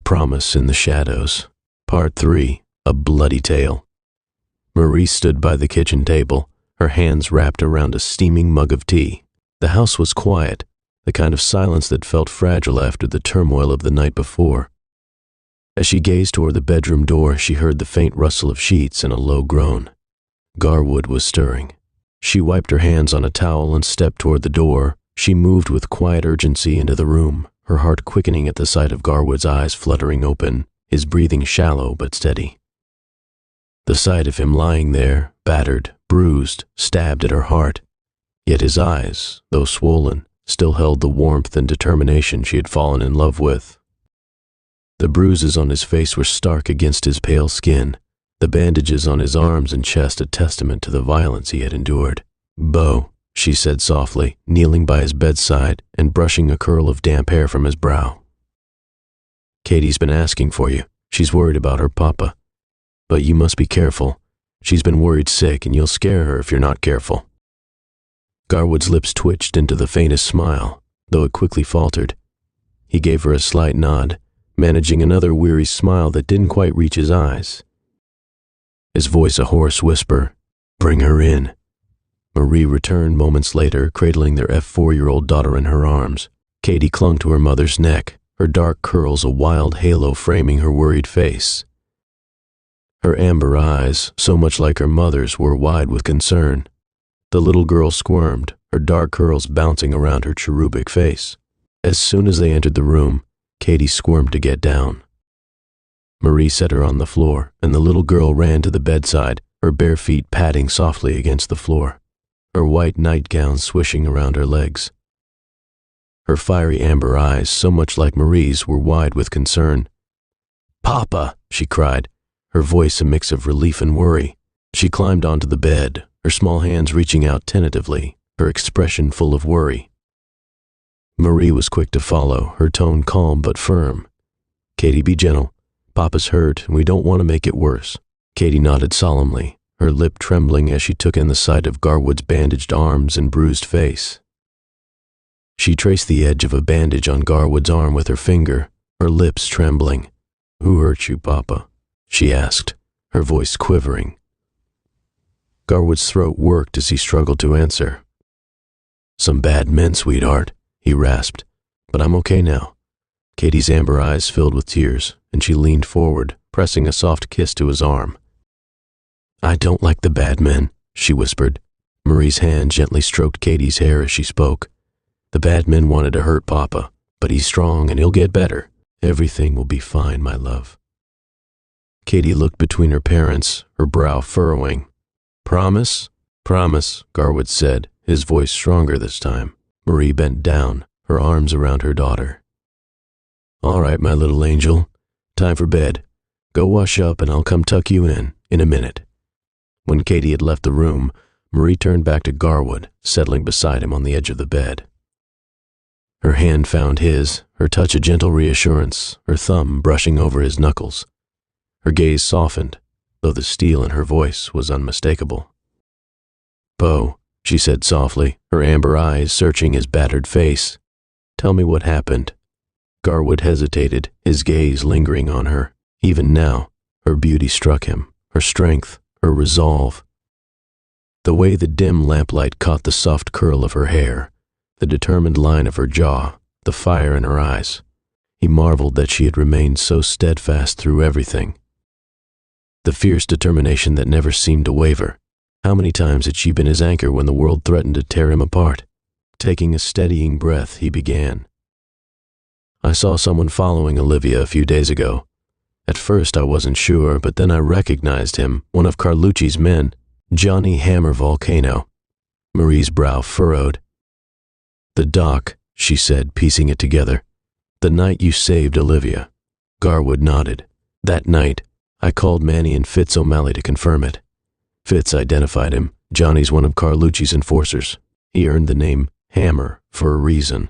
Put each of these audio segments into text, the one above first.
Promise in the Shadows. Part 3. A Bloody Tale. Marie stood by the kitchen table, her hands wrapped around a steaming mug of tea. The house was quiet, the kind of silence that felt fragile after the turmoil of the night before. As she gazed toward the bedroom door, she heard the faint rustle of sheets and a low groan. Garwood was stirring. She wiped her hands on a towel and stepped toward the door. She moved with quiet urgency into the room, her heart quickening at the sight of Garwood's eyes fluttering open, his breathing shallow but steady. The sight of him lying there, battered, bruised, stabbed at her heart. Yet his eyes, though swollen, still held the warmth and determination she had fallen in love with. The bruises on his face were stark against his pale skin, the bandages on his arms and chest a testament to the violence he had endured. "Beau," she said softly, kneeling by his bedside and brushing a curl of damp hair from his brow. "Katie's been asking for you. She's worried about her papa. But you must be careful. She's been worried sick and you'll scare her if you're not careful." Garwood's lips twitched into the faintest smile, though it quickly faltered. He gave her a slight nod, managing another weary smile that didn't quite reach his eyes. His voice a hoarse whisper, "Bring her in." Marie returned moments later, cradling their F4-year-old daughter in her arms. Katie clung to her mother's neck, her dark curls a wild halo framing her worried face. Her amber eyes, so much like her mother's, were wide with concern. The little girl squirmed, her dark curls bouncing around her cherubic face. As soon as they entered the room, Katie squirmed to get down. Marie set her on the floor, and the little girl ran to the bedside, her bare feet padding softly against the floor, her white nightgown swishing around her legs. Her fiery amber eyes, so much like Marie's, were wide with concern. "Papa!" she cried, her voice a mix of relief and worry. She climbed onto the bed, her small hands reaching out tentatively, her expression full of worry. Marie was quick to follow, her tone calm but firm. "Katie, be gentle. Papa's hurt, and we don't want to make it worse." Katie nodded solemnly, her lip trembling as she took in the sight of Garwood's bandaged arms and bruised face. She traced the edge of a bandage on Garwood's arm with her finger, her lips trembling. "Who hurt you, Papa?" she asked, her voice quivering. Garwood's throat worked as he struggled to answer. "Some bad men, sweetheart," he rasped, "but I'm okay now." Katie's amber eyes filled with tears, and she leaned forward, pressing a soft kiss to his arm. "I don't like the bad men," she whispered. Marie's hand gently stroked Katie's hair as she spoke. "The bad men wanted to hurt Papa, but he's strong and he'll get better. Everything will be fine, my love." Katie looked between her parents, her brow furrowing. "Promise?" "Promise," Garwood said, his voice stronger this time. Marie bent down, her arms around her daughter. "All right, my little angel. Time for bed. Go wash up and I'll come tuck you in a minute." When Katie had left the room, Marie turned back to Garwood, settling beside him on the edge of the bed. Her hand found his, her touch a gentle reassurance, her thumb brushing over his knuckles. Her gaze softened, though the steel in her voice was unmistakable. "Beau," she said softly, her amber eyes searching his battered face. "Tell me what happened." Garwood hesitated, his gaze lingering on her. Even now, her beauty struck him, her strength, her resolve. The way the dim lamplight caught the soft curl of her hair, the determined line of her jaw, the fire in her eyes. He marveled that she had remained so steadfast through everything. The fierce determination that never seemed to waver. How many times had she been his anchor when the world threatened to tear him apart? Taking a steadying breath, he began. "I saw someone following Olivia a few days ago. At first I wasn't sure, but then I recognized him, one of Carlucci's men, Johnny Hammer Volcano." Marie's brow furrowed. "The doc," she said, piecing it together. "The night you saved Olivia." Garwood nodded. "That night, I called Manny and Fitz O'Malley to confirm it. Fitz identified him. Johnny's one of Carlucci's enforcers. He earned the name Hammer for a reason."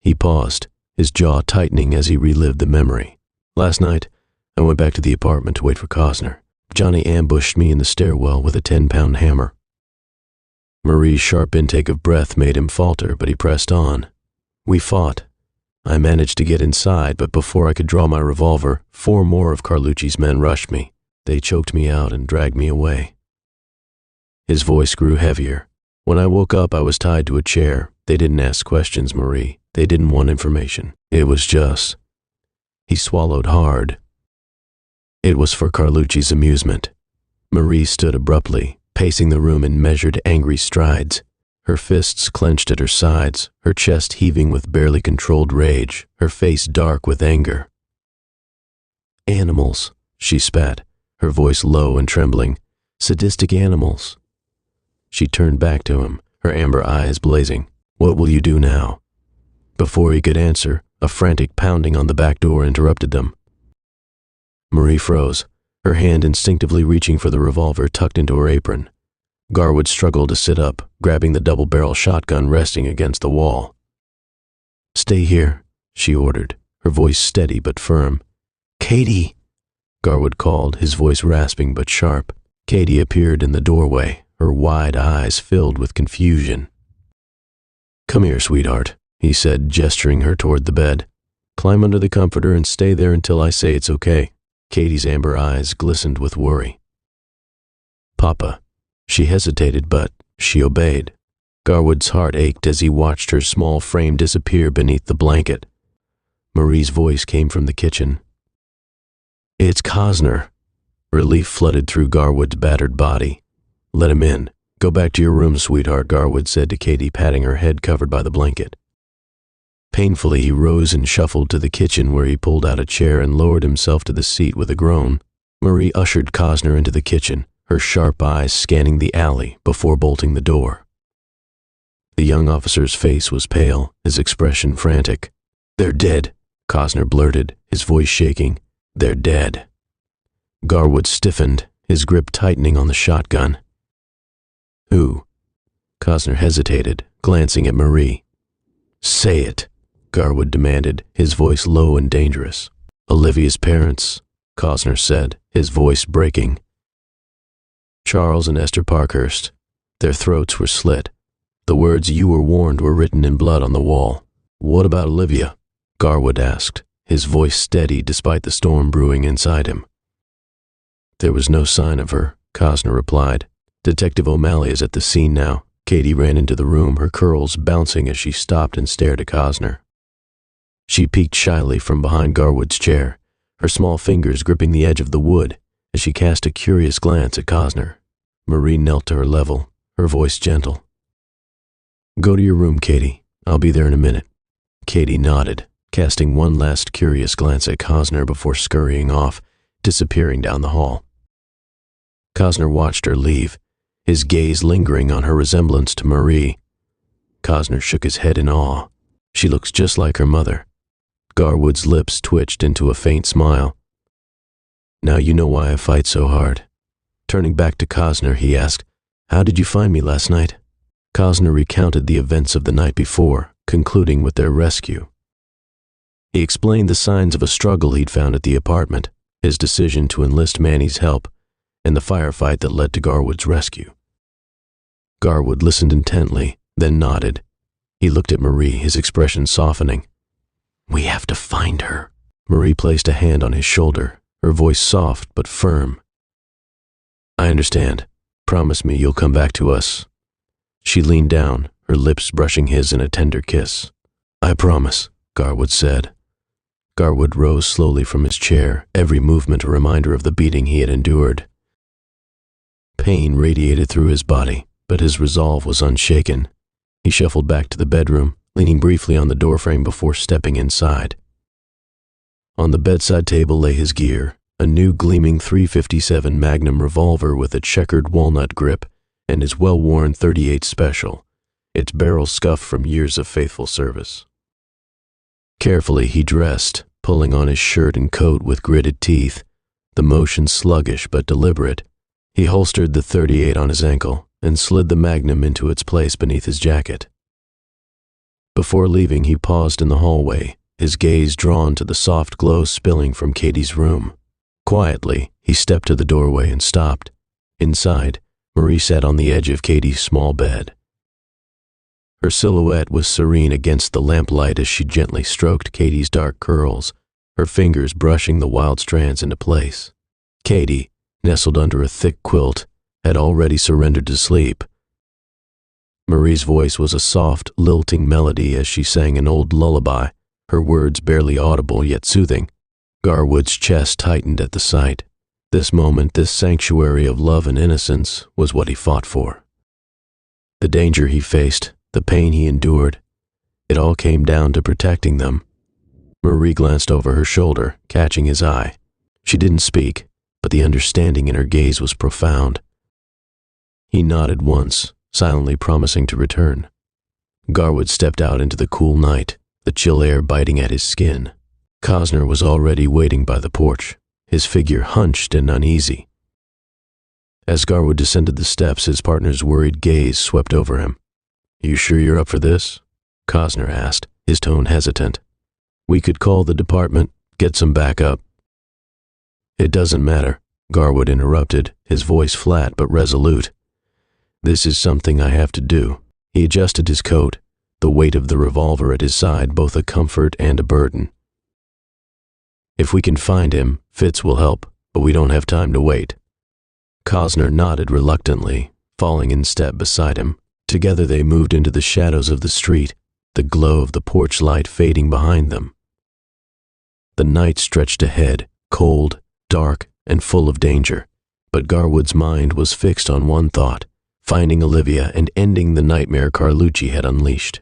He paused, his jaw tightening as he relived the memory. "Last night, I went back to the apartment to wait for Cosner. Johnny ambushed me in the stairwell with a 10-pound hammer." Marie's sharp intake of breath made him falter, but he pressed on. "We fought. I managed to get inside, but before I could draw my revolver, 4 more of Carlucci's men rushed me. They choked me out and dragged me away. His voice grew heavier. When I woke up, I was tied to a chair. They didn't ask questions, Marie. They didn't want information. It was just... He swallowed hard. It was for Carlucci's amusement. Marie stood abruptly, pacing the room in measured, angry strides. Her fists clenched at her sides, her chest heaving with barely controlled rage, her face dark with anger. "Animals," she spat, her voice low and trembling. "Sadistic animals." She turned back to him, her amber eyes blazing. "What will you do now?" Before he could answer, a frantic pounding on the back door interrupted them. Marie froze, her hand instinctively reaching for the revolver tucked into her apron. Garwood struggled to sit up, grabbing the double-barrel shotgun resting against the wall. "Stay here," she ordered, her voice steady but firm. "Katie!" Garwood called, his voice rasping but sharp. Katie appeared in the doorway, her wide eyes filled with confusion. "Come here, sweetheart," he said, gesturing her toward the bed. "Climb under the comforter and stay there until I say it's okay." Katie's amber eyes glistened with worry. "Papa." She hesitated, but she obeyed. Garwood's heart ached as he watched her small frame disappear beneath the blanket. Marie's voice came from the kitchen. "It's Cosner." Relief flooded through Garwood's battered body. "Let him in. Go back to your room, sweetheart," Garwood said to Katie, patting her head covered by the blanket. Painfully, he rose and shuffled to the kitchen, where he pulled out a chair and lowered himself to the seat with a groan. Marie ushered Cosner into the kitchen, her sharp eyes scanning the alley before bolting the door. The young officer's face was pale, his expression frantic. "They're dead," Cosner blurted, his voice shaking. "They're dead." Garwood stiffened, his grip tightening on the shotgun. "Who?" Cosner hesitated, glancing at Marie. "Say it," Garwood demanded, his voice low and dangerous. "Olivia's parents," Cosner said, his voice breaking. "Charles and Esther Parkhurst. Their throats were slit. The words 'you were warned' were written in blood on the wall." "What about Olivia?" Garwood asked, his voice steady despite the storm brewing inside him. "There was no sign of her," Cosner replied. "Detective O'Malley is at the scene now." Katie ran into the room, her curls bouncing as she stopped and stared at Cosner. She peeked shyly from behind Garwood's chair, her small fingers gripping the edge of the wood as she cast a curious glance at Cosner. Marie knelt to her level, her voice gentle. "Go to your room, Katie. I'll be there in a minute." Katie nodded, casting one last curious glance at Cosner before scurrying off, disappearing down the hall. Cosner watched her leave, his gaze lingering on her resemblance to Marie. Cosner shook his head in awe. "She looks just like her mother." Garwood's lips twitched into a faint smile. "Now you know why I fight so hard." Turning back to Cosner, he asked, "How did you find me last night?" Cosner recounted the events of the night before, concluding with their rescue. He explained the signs of a struggle he'd found at the apartment, his decision to enlist Manny's help, and the firefight that led to Garwood's rescue. Garwood listened intently, then nodded. He looked at Marie, his expression softening. "We have to find her." Marie placed a hand on his shoulder, her voice soft but firm. "I understand. Promise me you'll come back to us." She leaned down, her lips brushing his in a tender kiss. "I promise," Garwood said. Garwood rose slowly from his chair, every movement a reminder of the beating he had endured. Pain radiated through his body, but his resolve was unshaken. He shuffled back to the bedroom, leaning briefly on the doorframe before stepping inside. On the bedside table lay his gear, a new gleaming .357 Magnum revolver with a checkered walnut grip and his well-worn .38 Special, its barrel scuffed from years of faithful service. Carefully he dressed, pulling on his shirt and coat with gritted teeth, the motion sluggish but deliberate. He holstered the .38 on his ankle and slid the Magnum into its place beneath his jacket. Before leaving, he paused in the hallway, his gaze drawn to the soft glow spilling from Katie's room. Quietly, he stepped to the doorway and stopped. Inside, Marie sat on the edge of Katie's small bed. Her silhouette was serene against the lamplight as she gently stroked Katie's dark curls, her fingers brushing the wild strands into place. Katie, nestled under a thick quilt, had already surrendered to sleep. Marie's voice was a soft, lilting melody as she sang an old lullaby, her words barely audible yet soothing. Garwood's chest tightened at the sight. This moment, this sanctuary of love and innocence, was what he fought for. The danger he faced, the pain he endured, it all came down to protecting them. Marie glanced over her shoulder, catching his eye. She didn't speak, but the understanding in her gaze was profound. He nodded once, silently promising to return. Garwood stepped out into the cool night, the chill air biting at his skin. Cosner was already waiting by the porch, his figure hunched and uneasy. As Garwood descended the steps, his partner's worried gaze swept over him. "You sure you're up for this?" Cosner asked, his tone hesitant. "We could call the department, get some backup." "It doesn't matter," Garwood interrupted, his voice flat but resolute. "This is something I have to do." He adjusted his coat, the weight of the revolver at his side both a comfort and a burden. "If we can find him, Fitz will help, but we don't have time to wait." Cosner nodded reluctantly, falling in step beside him. Together they moved into the shadows of the street, the glow of the porch light fading behind them. The night stretched ahead, cold, dark, and full of danger, but Garwood's mind was fixed on one thought: finding Olivia and ending the nightmare Carlucci had unleashed.